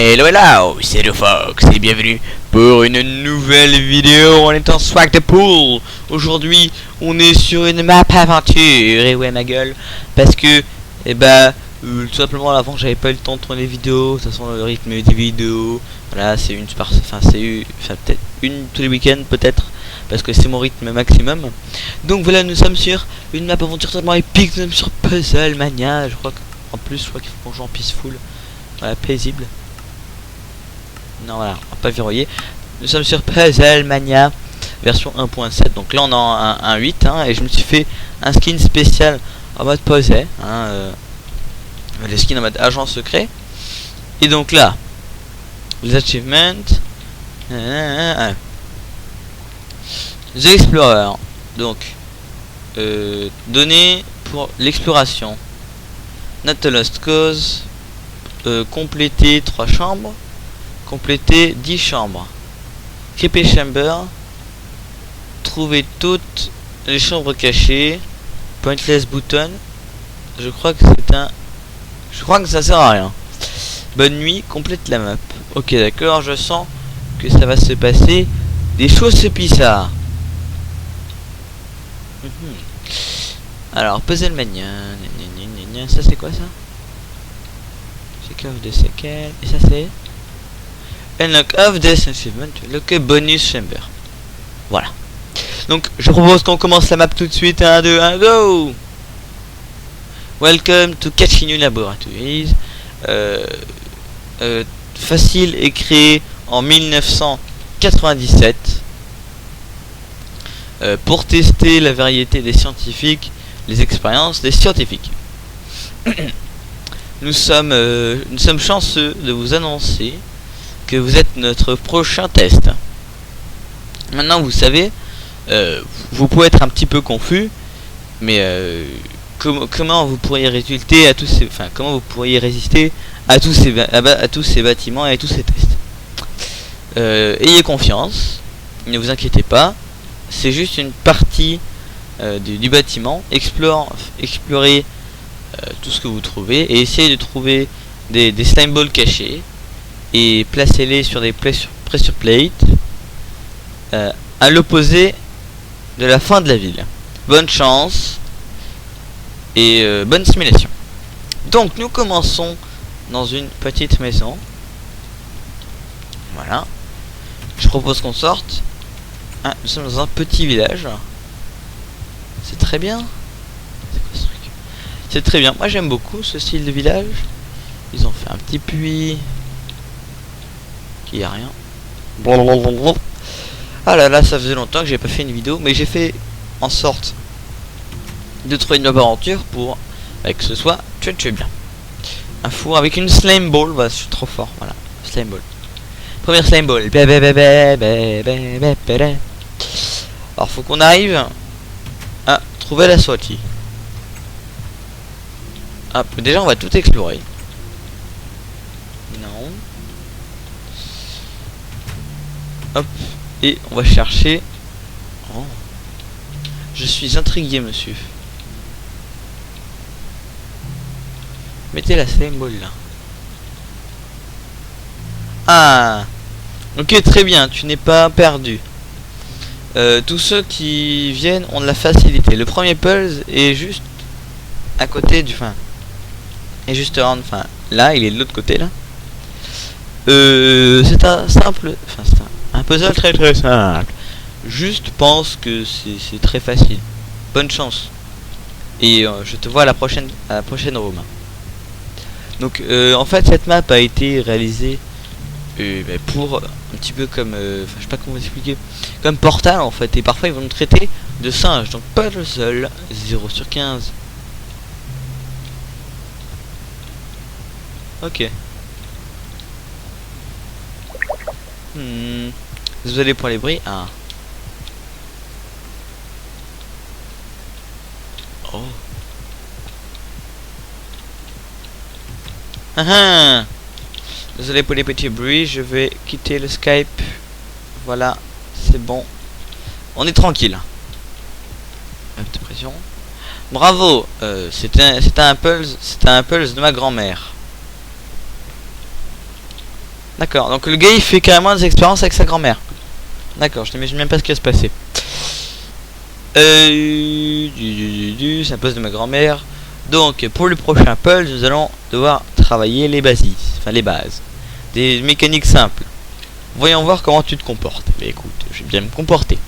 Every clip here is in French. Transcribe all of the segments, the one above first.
Hello hello, c'est le Fox et bienvenue pour une nouvelle vidéo. On est en swag de pool. Aujourd'hui on est sur une map aventure. Et ouais ma gueule, parce que tout simplement avant j'avais pas eu le temps de tourner les vidéos. De toute façon le rythme des vidéos, voilà, c'est une par, peut-être une tous les week-ends peut-être, parce que c'est mon rythme maximum. Donc voilà, nous sommes sur une map aventure totalement épique. Nous sommes sur Puzzle Mania. Je crois qu'en plus je crois qu'il faut qu'on joue en peaceful. Voilà, paisible. Non, voilà, on va pas verrouiller. Nous sommes sur Puzzle Mania version 1.7. Donc là on est en 1.8 hein, et je me suis fait un skin spécial en mode puzzle les skins en mode agent secret. Et donc là les achievements, The Explorer, donc données pour l'exploration, Not a Lost Cause, compléter 3 chambres, compléter 10 chambres, Creepy Chamber, trouver toutes les chambres cachées, Pointless Button. Je crois que ça sert à rien. Bonne nuit, complète la map. Ok, d'accord, je sens que ça va se passer des choses bizarres. Alors, Puzzle Mania, ça c'est quoi ça? Check off the second, et ça c'est Unlock of the achievement, lock bonus chamber. Voilà. Donc je propose qu'on commence la map tout de suite. 1, 2, 1, go. Welcome to Kachinu Laboratories. Facile et créé en 1997 pour tester la variété des scientifiques, les expériences des scientifiques. Nous sommes chanceux de vous annoncer que vous êtes notre prochain test. Maintenant vous savez, vous pouvez être un petit peu confus, mais comment vous pourriez résulter à tous ces, comment vous pourriez résister à tous ces bâtiments et à tous ces tests. Ayez confiance, ne vous inquiétez pas, c'est juste une partie du bâtiment. Explorez tout ce que vous trouvez et essayez de trouver des slime balls cachés et placez-les sur des pressure plates à l'opposé de la fin de la ville. Bonne chance et bonne simulation. Donc nous commençons dans une petite maison. Voilà. Je propose qu'on sorte. Nous sommes dans un petit village. C'est très bien. C'est quoi ce truc? C'est très bien. Moi j'aime beaucoup ce style de village. Ils ont fait un petit puits. Qui y a rien. Ah là là, ça faisait longtemps que j'ai pas fait une vidéo, mais j'ai fait en sorte de trouver une nouvelle aventure pour que ce soit très bien. Un four avec une slime ball. Bah, je suis trop fort. Voilà, slime ball. Première slime ball. Alors faut qu'on arrive à trouver la sortie. Ah, déjà on va tout explorer. Non. Hop. Et on va chercher. Oh. Je suis intrigué, monsieur. Mettez la slime ball là. Ah. Ok, très bien. Tu n'es pas perdu. Tous ceux qui viennent ont de la facilité. Le premier puzzle est juste à côté du et juste là, il est de l'autre côté là. C'est un simple, un puzzle très simple. Juste pense que c'est très facile. Bonne chance. Et je te vois à la prochaine room. Donc en fait cette map a été réalisée pour un petit peu comme je sais pas comment vous expliquer, comme Portal en fait, et parfois ils vont nous traiter de singes. Donc pas le seul. 0 sur 15. Ok. Désolé pour les bruits. Ah. Oh. Désolé pour les petits bruits. Je vais quitter le Skype. Voilà, c'est bon. On est tranquille. Un peu de pression. Bravo. C'était un pulse de ma grand-mère. D'accord, donc le gars il fait carrément des expériences avec sa grand-mère. D'accord, je n'imagine même pas ce qui va se passer. C'est un poste de ma grand-mère. Donc pour le prochain puzzle, nous allons devoir travailler les bases. Enfin les bases. Des mécaniques simples. Voyons voir comment tu te comportes. Mais écoute, je vais bien me comporter.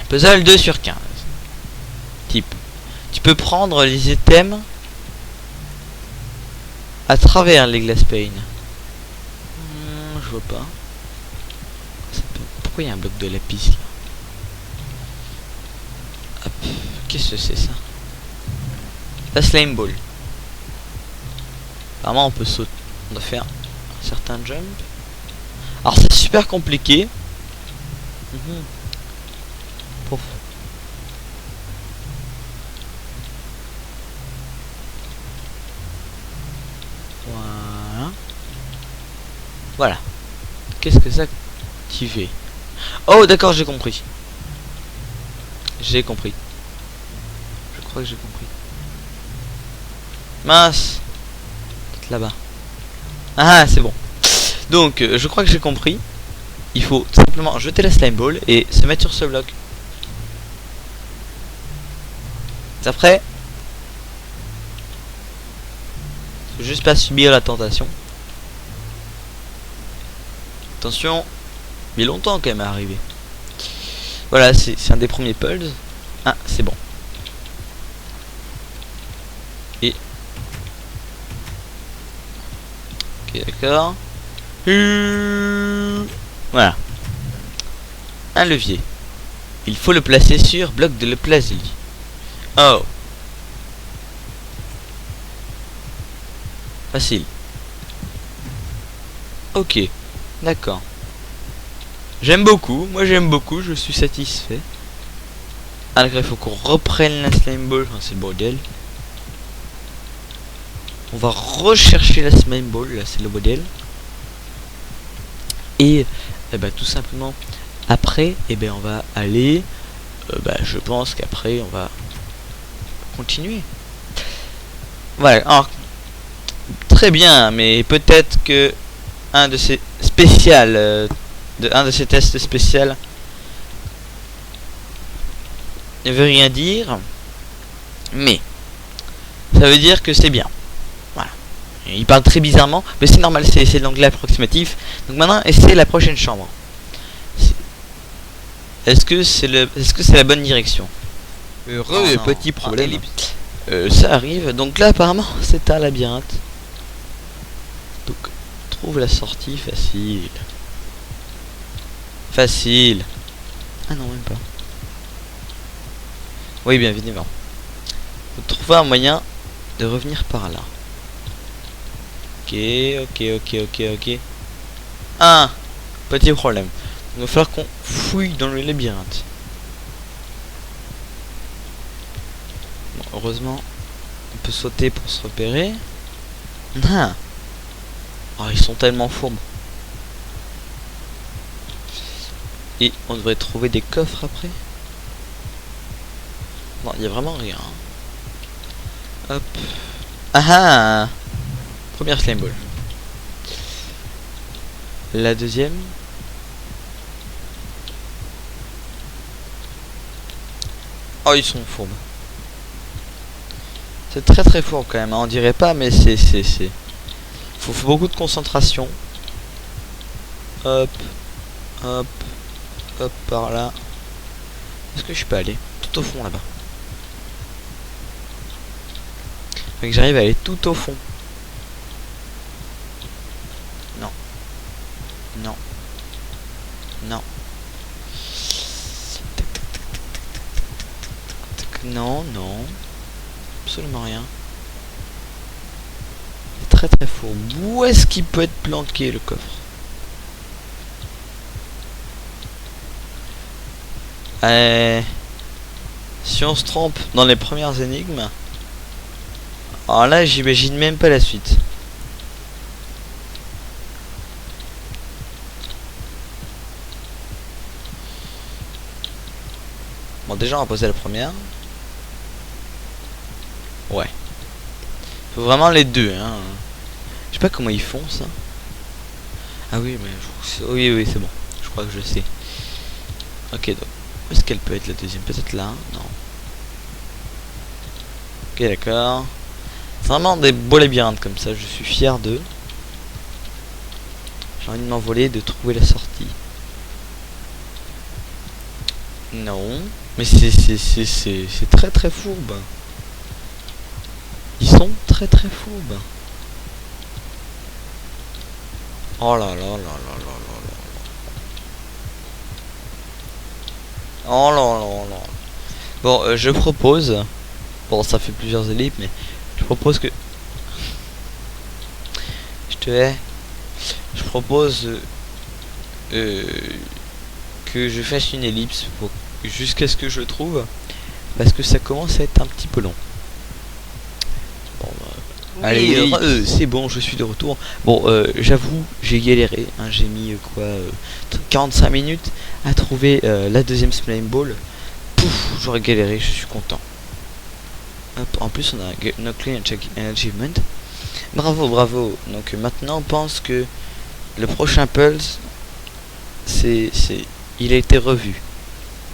Puzzle 2 sur 15. Type. Tu peux prendre les items à travers les glass pane. Je vois pas. Pourquoi il y a un bloc de lapis là? Hop. Qu'est-ce que c'est ça? La slime ball. Apparemment on peut sauter. On doit faire un certain jump. Alors c'est super compliqué. Pouf. Voilà. Voilà. Qu'est-ce que ça tu fais? Oh d'accord, j'ai compris. J'ai compris. Je crois que j'ai compris. Mince. Peut-être là-bas. Ah c'est bon. Donc je crois que j'ai compris. Il faut tout simplement jeter la slime ball et se mettre sur ce bloc. Après, faut juste pas subir la tentation. Attention, mais longtemps quand même à arriver. Voilà, c'est un des premiers puzzles. Ah, c'est bon. Et ok, d'accord. Voilà. Un levier. Il faut le placer sur bloc de le placer. Oh. Facile. Ok. D'accord. J'aime beaucoup. Moi j'aime beaucoup. Je suis satisfait. Alors il faut qu'on reprenne la slime ball. Enfin, c'est le bordel. On va rechercher la slime ball. Là c'est le bordel. Et bah, tout simplement après on va aller je pense qu'après on va continuer. Voilà. Alors, très bien, mais peut-être que un de ces spéciales un de ces tests spéciaux ne veut rien dire, mais ça veut dire que c'est bien. Voilà. Il parle très bizarrement, mais c'est normal, c'est l'anglais approximatif. Donc maintenant, essayez la prochaine chambre. Est-ce que c'est la bonne direction? Heureux petit problème. Ça arrive. Donc là, apparemment, c'est un labyrinthe. Donc, trouve la sortie facile. Facile. Ah non, même pas. Oui, bien évidemment. Faut trouver un moyen de revenir par là. Ok. Un petit problème. Il va falloir qu'on fouille dans le labyrinthe. Bon, heureusement, on peut sauter pour se repérer. Ah. Oh, ils sont tellement fourbes. Et on devrait trouver des coffres après. Non, il n'y a vraiment rien. Hop. Ah ah. Première slime ball. La deuxième. Oh, ils sont fourbes. C'est très très fourbe quand même, hein. On dirait pas, mais c'est. Faut beaucoup de concentration. Hop. Hop. Hop, par là. Est-ce que je peux aller tout au fond là-bas? Faut que j'arrive à aller tout au fond. Non. Non. Non. Non, non. Absolument rien. C'est très très faux. Où est-ce qu'il peut être planqué le coffre? Si on se trompe dans les premières énigmes, alors là j'imagine même pas la suite. Bon, déjà on va poser la première. Ouais. Faut vraiment les deux, hein. Je sais pas comment ils font ça. Ah oui, mais oui, oui, c'est bon. Je crois que je sais. Ok, donc où est-ce qu'elle peut être la deuxième? Peut-être là? Non. Ok, d'accord. C'est vraiment des beaux labyrinthes comme ça. Je suis fier d'eux. J'ai envie de m'envoler, de trouver la sortie. Non. Mais c'est très très fourbe. Ils sont très très fourbes. Oh là là là là là là là. Oh là là là. Bon, je propose. Bon, ça fait plusieurs ellipses, mais je propose que. Je te hais. Je propose que je fasse une ellipse pour jusqu'à ce que je le trouve, parce que ça commence à être un petit peu long. Bon, oui, allez, c'est bon, je suis de retour. Bon, j'avoue, j'ai galéré. Hein, j'ai mis 45 minutes à trouver la deuxième slime ball. Pouf, j'aurais galéré, je suis content. Hop, en plus, on a no clean achievement. Bravo, bravo. Donc maintenant, on pense que le prochain pulse, il a été revu.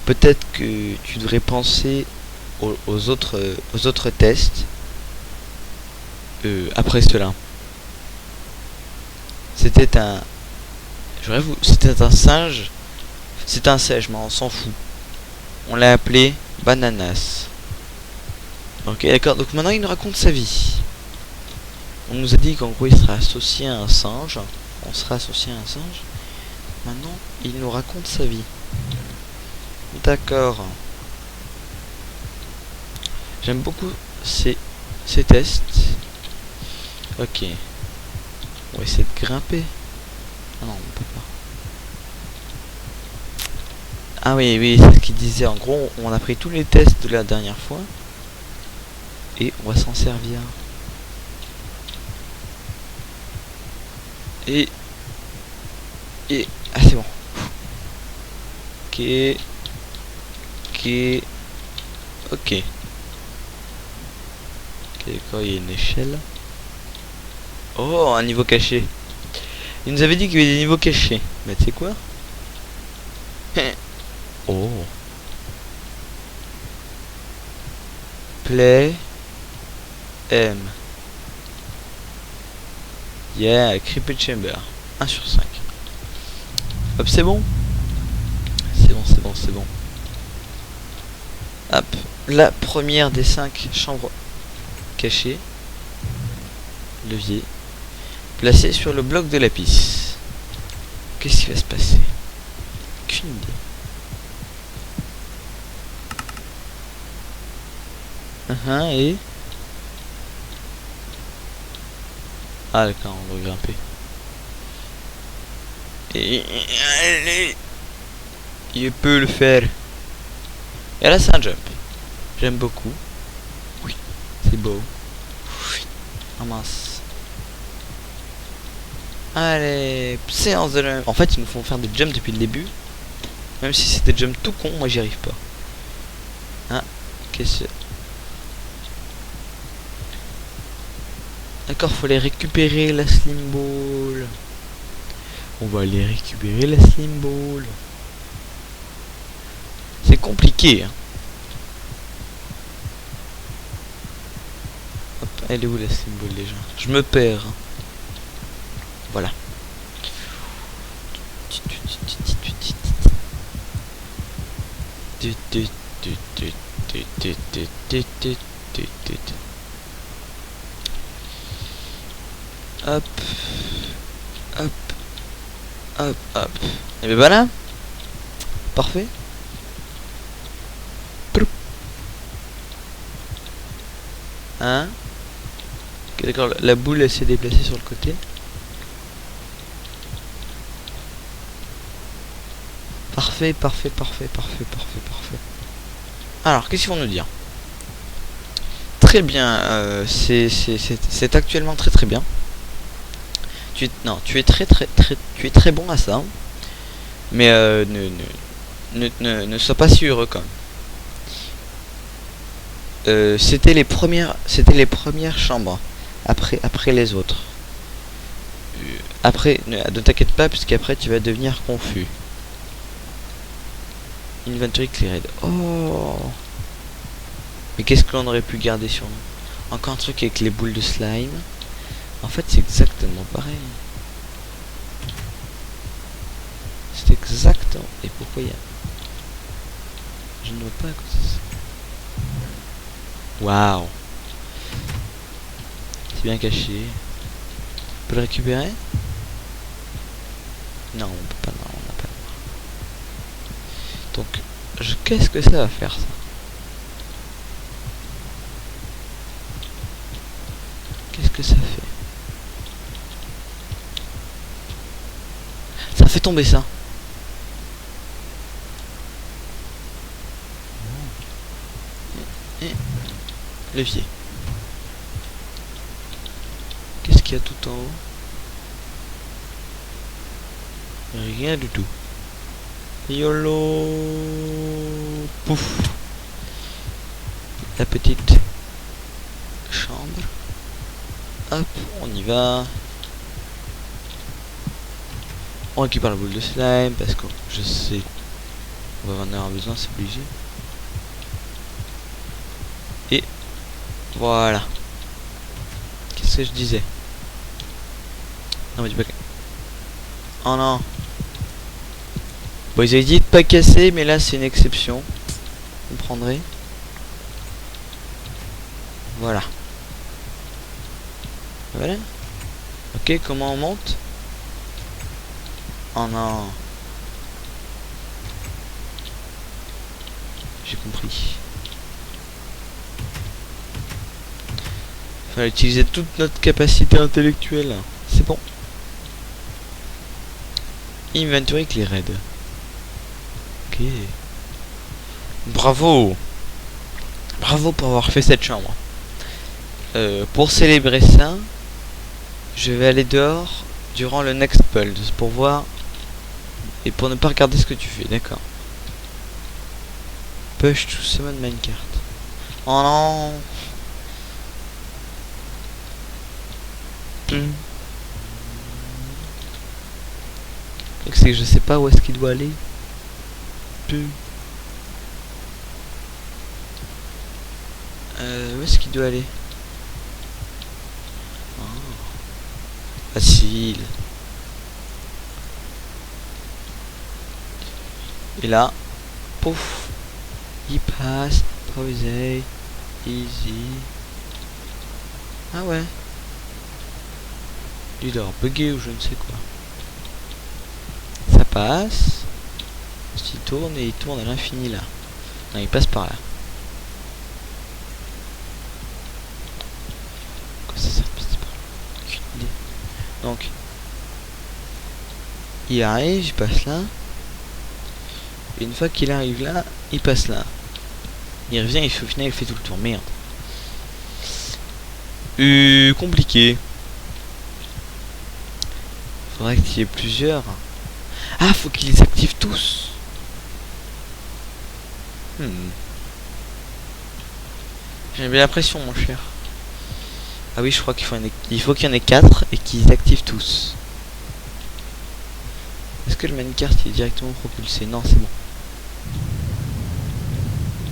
Peut-être que tu devrais penser aux autres tests après cela. C'était un, c'était un singe. C'est un sèche, mais on s'en fout. On l'a appelé Bananas. Ok, d'accord. Donc maintenant, il nous raconte sa vie. On nous a dit qu'en gros, il sera associé à un singe. On sera associé à un singe. Maintenant, il nous raconte sa vie. D'accord. J'aime beaucoup ces tests. Ok. On va essayer de grimper. Ah non, on peut pas. Ah oui, oui, c'est ce qu'il disait. En gros, on a pris tous les tests de la dernière fois. Et on va s'en servir. Et... Ah, c'est bon. Ok. Ok. Ok. Ok, d'accord, il y a une échelle. Oh, un niveau caché. Il nous avait dit qu'il y avait des niveaux cachés. Mais tu sais quoi? Oh. Play. M. Yeah, Creepy Chamber. 1 sur 5. Hop, c'est bon. C'est bon, c'est bon, c'est bon. Hop. La première des 5 chambres cachées. Levier. Placé sur le bloc de lapis. Qu'est-ce qui va se passer? Aucune idée. Et... Ah d'accord, on doit grimper. Et... Allez, il peut le faire. Et là c'est un jump. J'aime beaucoup. Oui, c'est beau. Ah mince. Allez, séance de jump. En fait, ils nous font faire des jumps depuis le début. Même si c'est des jumps tout con, moi j'y arrive pas. Ah, qu'est-ce que... D'accord, faut aller récupérer la slim ball. On va aller récupérer la slim ball. C'est compliqué. Hein. Hop, elle est où la slim ball déjà? Je me perds. Voilà. Hop. Hop. Hop, hop. Et ben voilà. Parfait. Hein? Ok, d'accord, la boule elle s'est déplacée sur le côté. Parfait, parfait, parfait, parfait, parfait, parfait. Alors, qu'est-ce qu'ils vont nous dire? Très bien, c'est actuellement très très bien. Tu es tu es très bon à ça. Mais ne sois pas si heureux quand même. C'était les premières chambres après les autres. Après, ne t'inquiète pas, puisqu'après tu vas devenir confus. Inventory cleared. Oh. Mais qu'est-ce qu'on aurait pu garder sur nous? Encore un truc avec les boules de slime. En fait, c'est exactement pareil. C'est exactement. Et pourquoi il y a... Je ne vois pas à quoi c'est ça. Waouh. C'est bien caché. On peut le récupérer? Non, on peut pas. Non, on n'a pas le droit. Donc, qu'est-ce que ça va faire, ça? Qu'est-ce que ça fait? Ça fait tomber ça. Levier. Qu'est-ce qu'il y a tout en haut? Rien du tout. YOLO. Pouf. La petite chambre. Hop, on y va. On récupère la boule de slime parce que je sais on va en avoir besoin, c'est obligé. Et voilà. Qu'est-ce que je disais? Non mais dis pas que... Oh non. Bon, ils avaient dit de pas casser, mais là c'est une exception. Vous comprendrez. Voilà. Voilà. Ok, comment on monte? Oh non. J'ai compris. Fallait utiliser toute notre capacité intellectuelle. C'est bon. Inventory cleared. Ok. Bravo. Bravo pour avoir fait cette chambre. Pour célébrer ça, je vais aller dehors durant le next pulse pour voir et pour ne pas regarder ce que tu fais, d'accord. Push to summon minecart. Oh non. C'est que je sais pas où est-ce qu'il doit aller. Où est-ce qu'il doit aller? Oh. Facile. Et là, pouf, il passe, posé, easy. Ah ouais. Il doit bugger ou je ne sais quoi. Ça passe. Il tourne et il tourne à l'infini là. Non, il passe par là. Quoi ça passe par là? Aucune idée. Donc, il arrive, il passe là. Et une fois qu'il arrive là, il passe là. Il revient et au final il fait tout le tour. Merde. Compliqué. Faudrait qu'il y ait plusieurs. Ah, faut qu'ils les activent tous. J'ai bien l'impression, mon cher. Ah oui, je crois qu'il faut qu'il y en ait 4 et qu'ils activent tous. Est-ce que le minecart est directement propulsé? Non, c'est bon.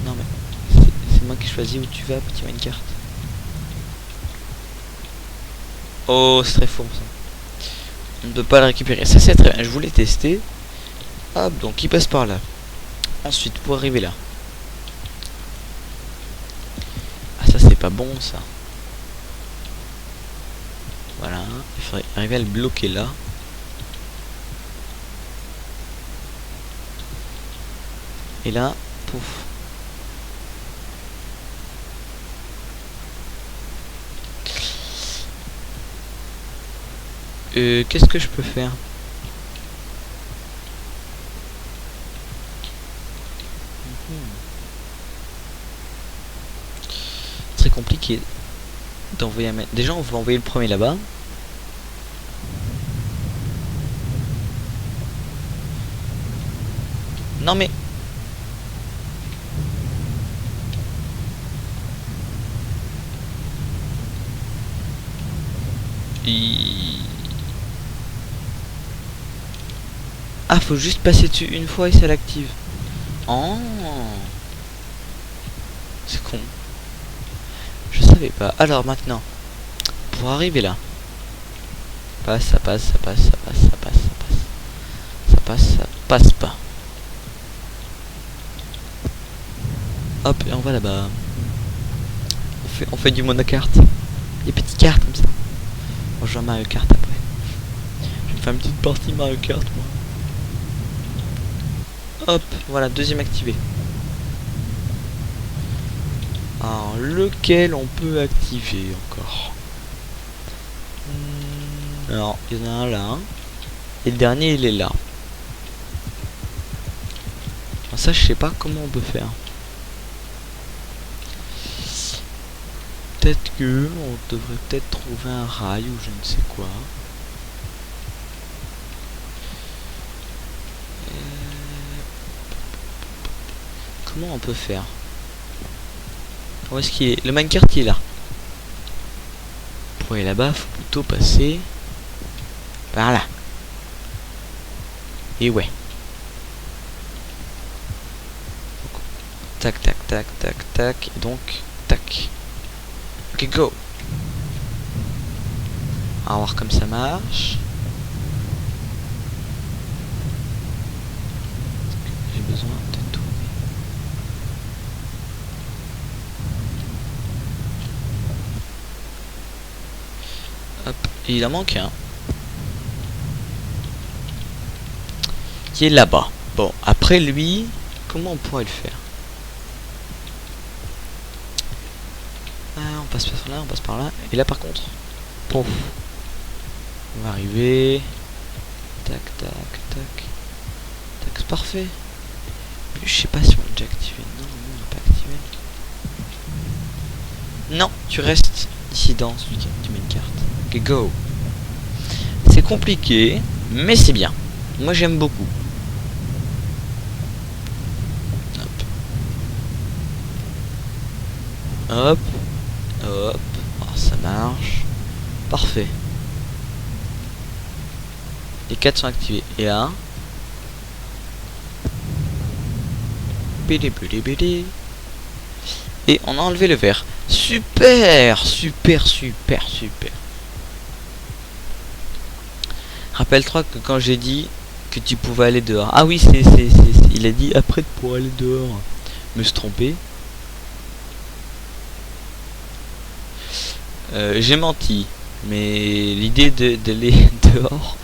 Non mais c'est moi qui choisis où tu vas, petit minecart. Oh, c'est très fort ça. On ne peut pas le récupérer. Ça c'est très bien. Je voulais tester. Hop, donc il passe par là. Ensuite, pour arriver là. Ah, ça c'est pas bon ça. Voilà. Il faudrait arriver à le bloquer là. Et là, pouf. Qu'est-ce que je peux faire? Très compliqué d'envoyer un... Déjà, on va envoyer le premier là-bas. Non mais... Ah, faut juste passer dessus une fois et ça l'active. Oh, c'est con. Je savais pas. Alors maintenant, pour arriver là, ça passe, ça passe, ça passe, ça passe, ça passe, ça passe, ça passe pas. Hop, et on va là-bas. On fait du monocarte. Des petites cartes comme ça. On joue à Mario Kart après. Je vais faire une petite partie Mario Kart moi. Hop, voilà, deuxième activé. Alors, lequel on peut activer encore? Alors, il y en a un là. Et le dernier, il est là. Alors, ça, je sais pas comment on peut faire. Peut-être que on devrait peut-être trouver un rail ou je ne sais quoi. Comment on peut faire? Où est-ce qu'il est? Le minecart il est là. Pour aller là-bas, faut plutôt passer par là. Et ouais. Tac, tac, tac, tac, tac. Et donc, tac. Ok, go. On va voir comme ça marche. J'ai besoin de tourner. Hop, et il en manque un. Qui est là-bas. Bon, après lui, comment on pourrait le faire? On passe par là, on passe par là. Et là par contre, pouf. On va arriver. Tac, tac, tac. Tac, c'est parfait. Mais je sais pas si on l'a déjà activé. Non, on l'a pas activé. Non, tu restes ici dans celui du minecart. Ok, go. C'est compliqué, mais c'est bien. Moi j'aime beaucoup. Hop. Hop. Hop. Oh, ça marche. Parfait. Les 4 sont activés. Et là. Et on a enlevé le verre. Super. Super, super, super. Rappelle-toi que quand j'ai dit que tu pouvais aller dehors. Ah oui, il a dit après pour aller dehors. Me suis trompé. J'ai menti. Mais l'idée d'aller dehors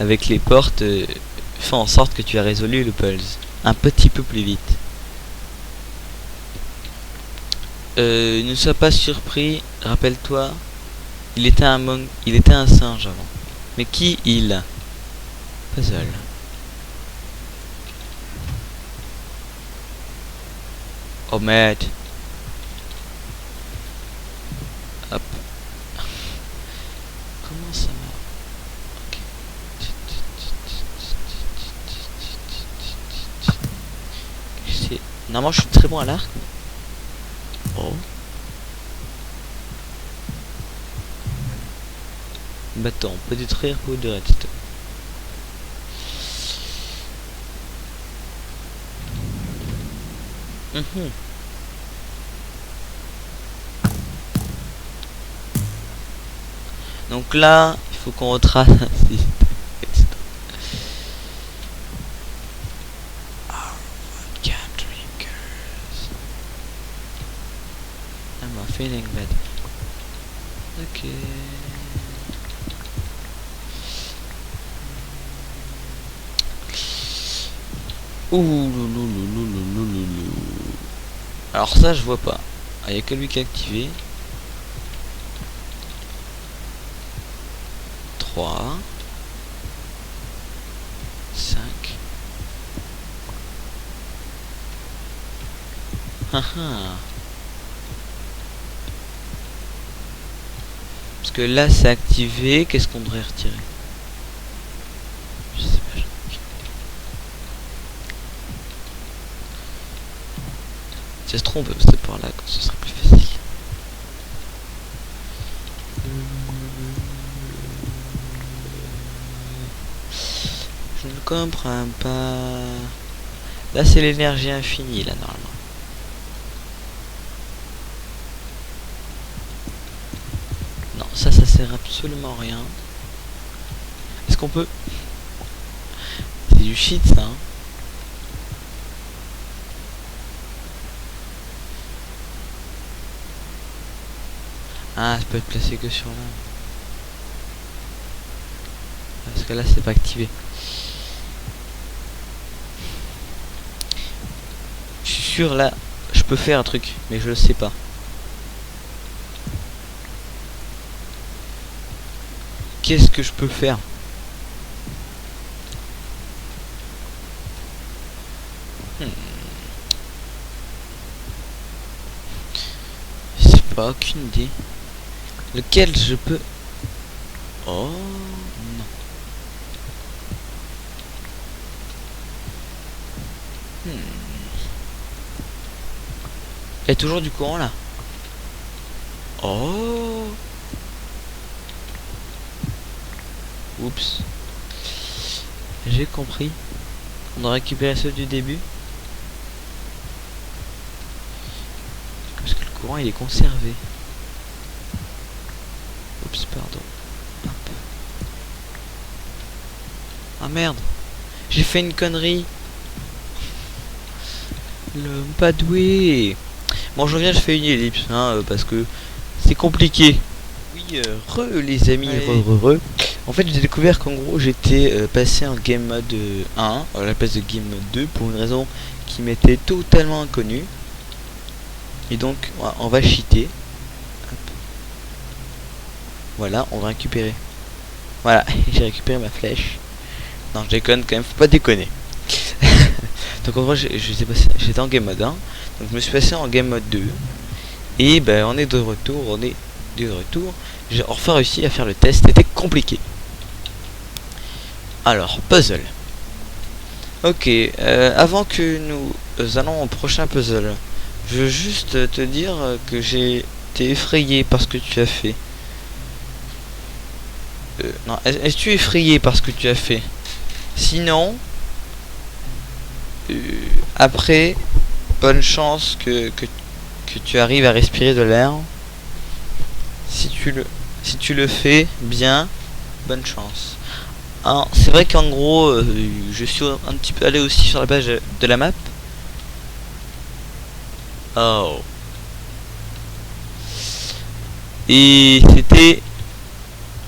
avec les portes fait en sorte que tu as résolu le puzzle un petit peu plus vite. Ne sois pas surpris, rappelle-toi, il était un singe avant. Mais qui il? Puzzle. Oh merde. Hop. Comment ça va? Ok. Normalement je suis très bon à l'arc. Oh. Bâton, on peut détruire pour de redstone. Donc là, il faut qu'on retrace. I'm feeling bad. Ok. Alors ça je vois pas. Il y a que lui qui est activé. 3 5 Parce que là c'est activé. Qu'est-ce qu'on devrait retirer? Je sais pas. Si ça se trompe, c'est par là que ce sera plus facile. Je ne comprends pas. Là c'est l'énergie infinie là normalement. Non, ça sert absolument à rien. Est-ce qu'on peut... C'est du shit ça hein. Ah, ça peut être placé que sur là. Parce que là c'est pas activé. Je suis sûr là, je peux faire un truc, mais je le sais pas. Qu'est-ce que je peux faire? C'est pas aucune idée. Lequel je peux... Oh non. Il y a toujours du courant là. Oh. Oups. J'ai compris. On a récupéré ceux du début. Parce que le courant il est conservé. Oups, pardon. Hop. Ah merde. J'ai fait une connerie. L'homme pas doué. Bon, je reviens, je fais une ellipse, hein, parce que c'est compliqué. Oui, les amis, re. En fait, j'ai découvert qu'en gros, j'étais passé en game mode 1 à la place de game mode 2 pour une raison qui m'était totalement inconnue. Et donc, on va cheater. Hop. Voilà, on va récupérer. Voilà, j'ai récupéré ma flèche. Non, je déconne quand même, faut pas déconner. Donc en gros, j'étais en game mode 1. Donc je me suis passé en game mode 2. Et ben on est de retour, J'ai enfin réussi à faire le test, c'était compliqué. Alors, puzzle. Ok, avant que nous allons au prochain puzzle, je veux juste te dire que j'ai été effrayé par ce que tu as fait. Non, est-ce que tu es effrayé par ce que tu as fait? Sinon, après, bonne chance que tu arrives à respirer de l'air. Si tu le fais bien, bonne chance. Alors, c'est vrai qu'en gros, je suis un petit peu allé aussi sur la page de la map. Oh. Et c'était...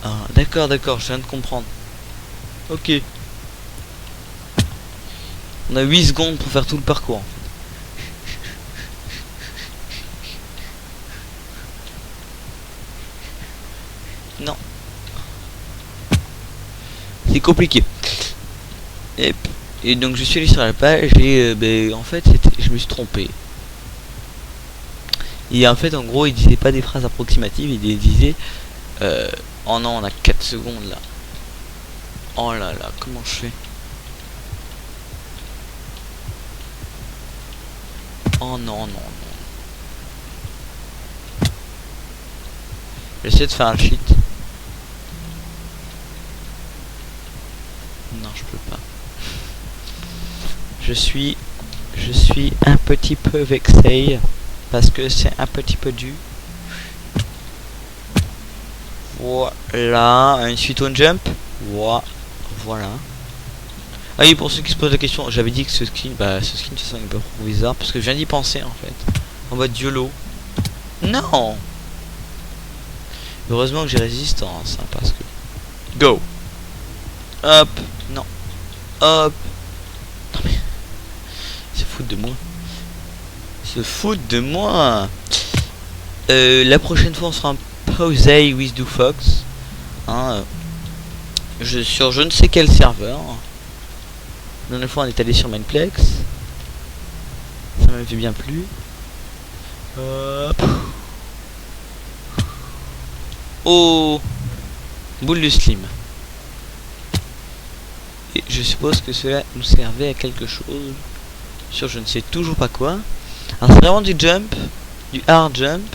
Ah, d'accord, je viens de comprendre. Ok. On a 8 secondes pour faire tout le parcours. Non. C'est compliqué. Et donc je suis allé sur la page et en fait je me suis trompé. Et en fait en gros il disait pas des phrases approximatives, il disait oh non on a 4 secondes là. Oh là là, comment je fais? Oh non. J'essaie de faire un cheat. Non, je peux pas. Je suis un petit peu vexé parce que c'est un petit peu dû. Voilà, une suite on jump. Voilà. Ah oui, pour ceux qui se posent la question, j'avais dit que ce skin, de toute façon il est pas provisoire parce que je viens d'y penser en fait. En mode YOLO. Non. Heureusement que j'ai résistance, hein, parce que... Go. Hop. Non. Hop. Non mais... Se foutent de moi. La prochaine fois on sera un pause with Do Fox. Hein, sur je ne sais quel serveur. La dernière fois on est allé sur Mainplex. Ça m'avait fait bien plu. Oh, boule de slim. Et je suppose que cela nous servait à quelque chose. Sur je ne sais toujours pas quoi. Alors c'est vraiment du jump, du hard jump.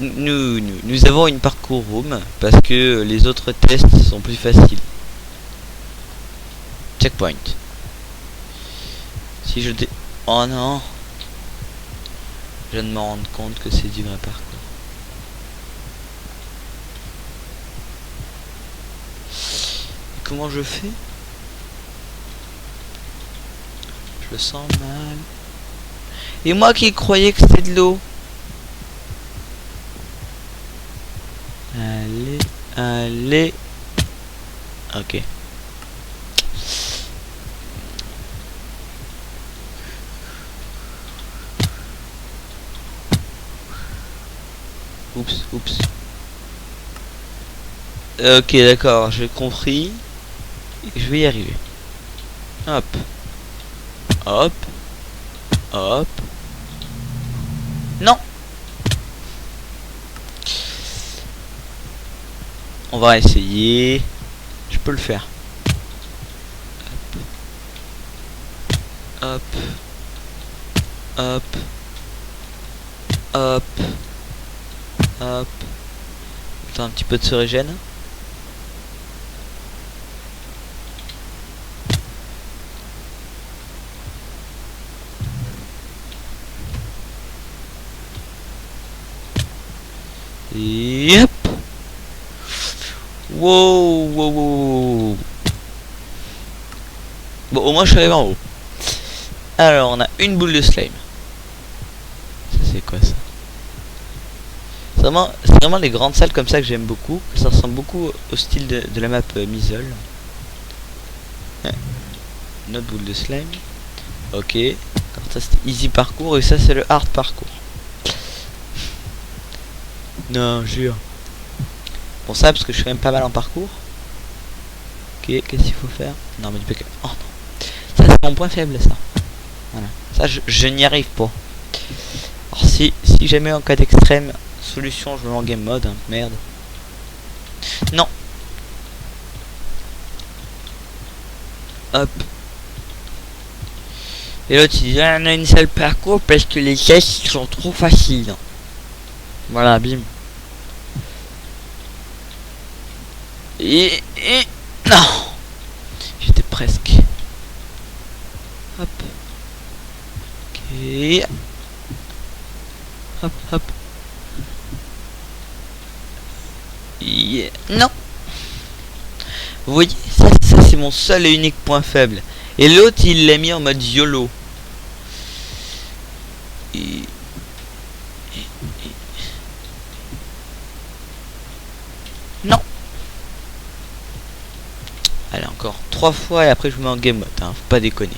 nous avons une parcours room parce que les autres tests sont plus faciles. Checkpoint. Si je dé... Oh non. Je viens de me rendre compte que c'est du vrai parcours. Et comment je fais? Je le sens mal. Et moi qui croyais que c'était de l'eau. Allez, allez. Ok. Oups, oups. Ok, d'accord, j'ai compris. Je vais y arriver. Hop. Hop. Hop. Non. On va essayer. Je peux le faire. Hop. Hop. Hop. Hop. Attends, un petit peu de surégène. Yep. Wow, wow, wow. Bon, au moins je suis arrivé en haut. Alors, on a une boule de slime. Ça, c'est quoi ça? C'est vraiment les grandes salles comme ça que j'aime beaucoup. Ça ressemble beaucoup au style de la map Mizzle. Ouais. Une autre boule de slime. Ok. Alors ça c'était easy parcours et ça c'est le hard parcours. Non, jure. Bon ça parce que je suis quand même pas mal en parcours. Ok, qu'est-ce qu'il faut faire? Non mais du PK. Oh non. Ça c'est mon point faible ça. Voilà. Ça je n'y arrive pas. Alors si jamais en cas d'extrême solution je me mets en game mode, hein. Merde. Non. Hop. Et l'autre il dit on a une seule parcours parce que les tests sont trop faciles. Voilà, bim. Et non. J'étais presque. Hop. Ok. Hop, hop. Yeah. Non. Vous voyez, ça c'est mon seul et unique point faible. Et l'autre il l'a mis en mode YOLO. Non. Allez encore 3 fois et après je me mets en game mode, hein, faut pas déconner.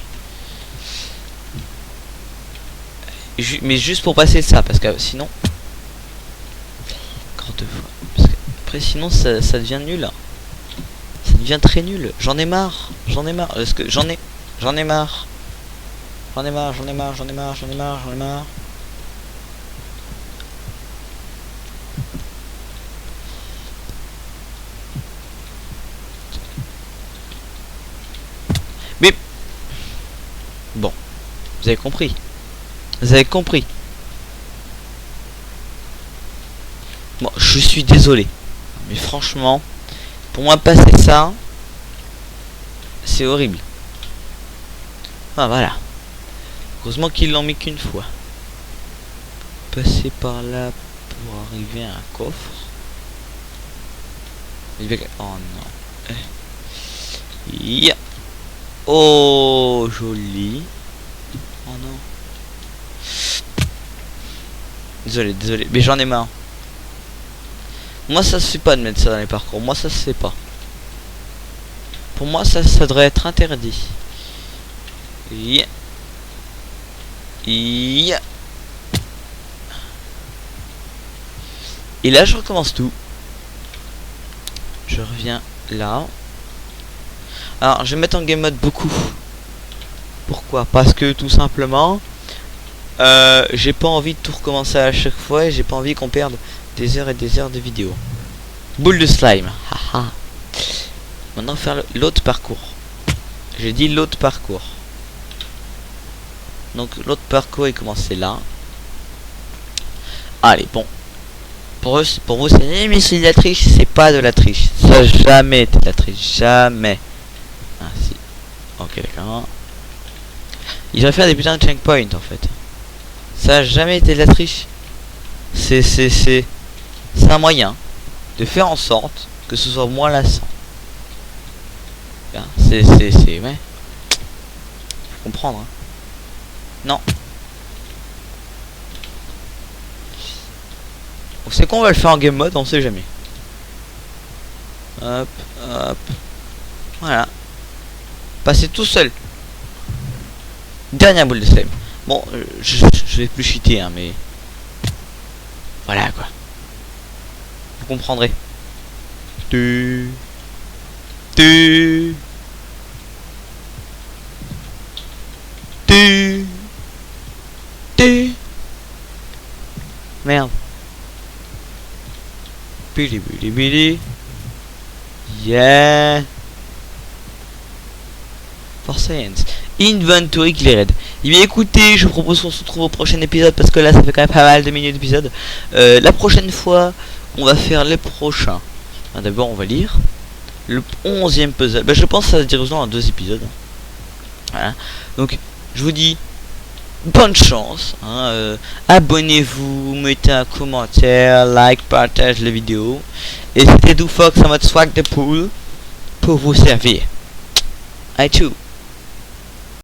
Mais juste pour passer ça, parce que sinon... Encore 2 fois. Parce que après sinon ça devient nul. Hein. Ça devient très nul. J'en ai marre. J'en ai marre. Parce que j'en ai marre. J'en ai marre, j'en ai marre, j'en ai marre, j'en ai marre, j'en ai marre. Mais... Bon. Vous avez compris. Vous avez compris. Bon, je suis désolé. Mais franchement, pour moi passer ça, c'est horrible. Ah voilà. Heureusement qu'ils l'ont mis qu'une fois. Passer par là pour arriver à un coffre. Oh non. Yeah. Oh joli. Oh non. Désolé, mais j'en ai marre. Moi ça se fait pas de mettre ça dans les parcours. Moi ça se fait pas. Pour moi ça devrait être interdit. Yeah. Yeah. Et là je recommence tout. Je reviens là. Alors je vais mettre en game mode beaucoup. Pourquoi? Parce que tout simplement j'ai pas envie de tout recommencer à chaque fois et j'ai pas envie qu'on perde des heures et des heures de vidéo. Boule de slime. Haha. Maintenant faire l'autre parcours. J'ai dit l'autre parcours. Donc l'autre parcours il commençait là. Allez, bon. Pour vous, c'est mais c'est de la triche, c'est pas de la triche. Ça a jamais été de la triche, jamais. Ah si. Ok, d'accord. Ils vont faire des putains de checkpoints en fait. Ça a jamais été de la triche. C'est un moyen de faire en sorte que ce soit moins lassant. C'est ouais. Faut comprendre. Hein. Non. C'est qu'on va le faire en game mode, on sait jamais. Hop, hop. Voilà. Passer tout seul. Dernière boule de slime. Bon, je vais plus cheater, hein, mais... Voilà, quoi. Vous comprendrez. Tu... Merde. Bili. Yeah. For Science. Inventory Cleared. Et bien écoutez, je vous propose qu'on se retrouve au prochain épisode parce que là ça fait quand même pas mal de minutes d'épisode. La prochaine fois, on va faire les prochains. D'abord, on va lire le 11e puzzle. Je pense que ça se dirige dans 2 épisodes. Voilà. Donc, je vous dis bonne chance. Hein, abonnez-vous, mettez un commentaire, like, partage la vidéo. Et c'était DoFox en mode swag de pool pour vous servir. Allez, tchou.